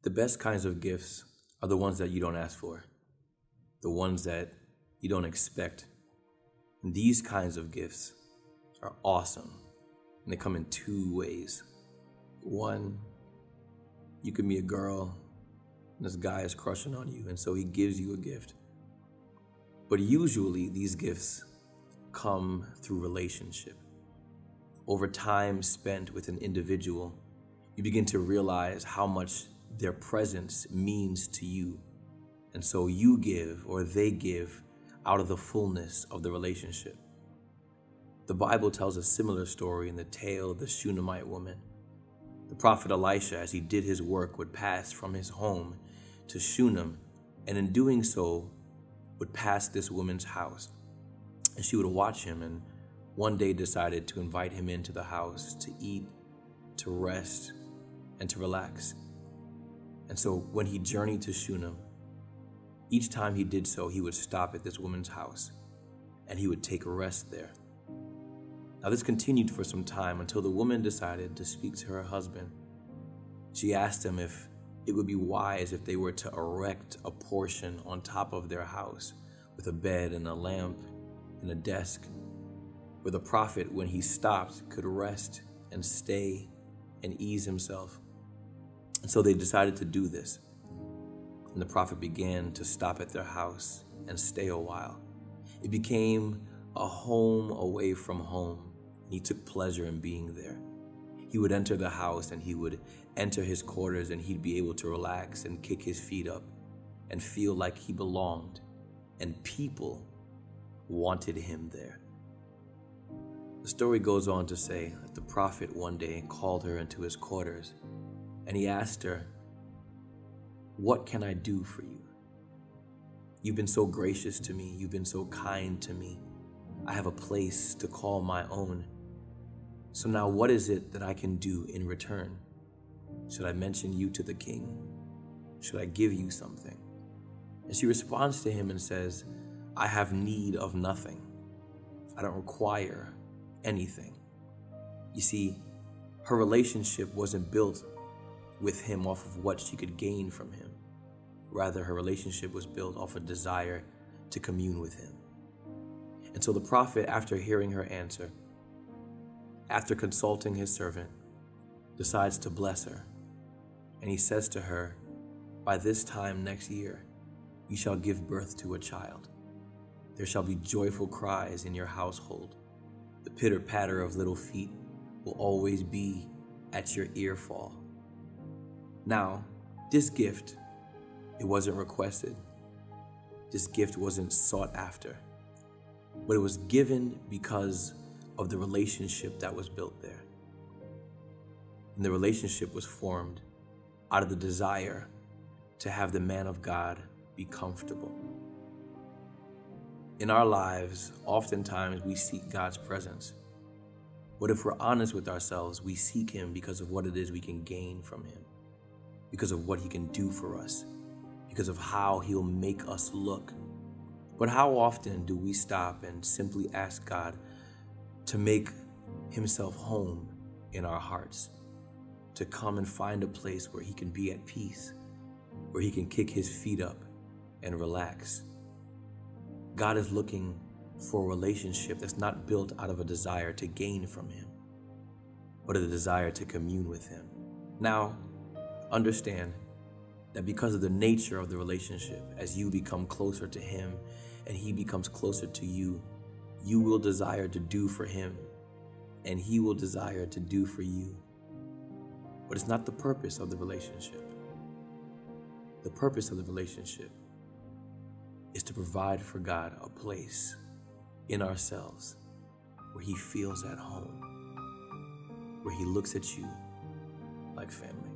The best kinds of gifts are the ones that you don't ask for, the ones that you don't expect. And these kinds of gifts are awesome, and they come in two ways. One, you can be a girl, and this guy is crushing on you, and so he gives you a gift. But usually these gifts come through relationship. Over time spent with an individual, you begin to realize how much their presence means to you. And so you give, or they give, out of the fullness of the relationship. The Bible tells a similar story in the tale of the Shunammite woman. The prophet Elisha, as he did his work, would pass from his home to Shunem, and in doing so, would pass this woman's house. And she would watch him, and one day decided to invite him into the house to eat, to rest, and to relax. And so when he journeyed to Shunem, each time he did so, he would stop at this woman's house, and he would take a rest there. Now this continued for some time until the woman decided to speak to her husband. She asked him if it would be wise if they were to erect a portion on top of their house with a bed and a lamp and a desk, where the prophet, when he stopped, could rest and stay and ease himself. And so they decided to do this. And the prophet began to stop at their house and stay a while. It became a home away from home. He took pleasure in being there. He would enter the house and he would enter his quarters, and he'd be able to relax and kick his feet up and feel like he belonged. And people wanted him there. The story goes on to say that the prophet one day called her into his quarters, and he asked her, "What can I do for you? You've been so gracious to me. You've been so kind to me. I have a place to call my own. So now what is it that I can do in return? Should I mention you to the king? Should I give you something?" And she responds to him and says, "I have need of nothing. I don't require anything." You see, her relationship wasn't built with him off of what she could gain from him. Rather, her relationship was built off a desire to commune with him. And so the prophet, after hearing her answer, after consulting his servant, decides to bless her. And he says to her, "By this time next year, you shall give birth to a child. There shall be joyful cries in your household. The pitter-patter of little feet will always be at your earfall." Now, this gift, it wasn't requested. This gift wasn't sought after, but it was given because of the relationship that was built there. And the relationship was formed out of the desire to have the man of God be comfortable. In our lives, oftentimes we seek God's presence. But if we're honest with ourselves, we seek him because of what it is we can gain from him, because of what he can do for us, because of how he'll make us look. But how often do we stop and simply ask God to make himself home in our hearts, to come and find a place where he can be at peace, where he can kick his feet up and relax? God is looking for a relationship that's not built out of a desire to gain from him, but a desire to commune with him. Now, understand that because of the nature of the relationship, as you become closer to him and he becomes closer to you, you will desire to do for him and he will desire to do for you. But it's not the purpose of the relationship. The purpose of the relationship is to provide for God a place in ourselves where he feels at home, where he looks at you like family.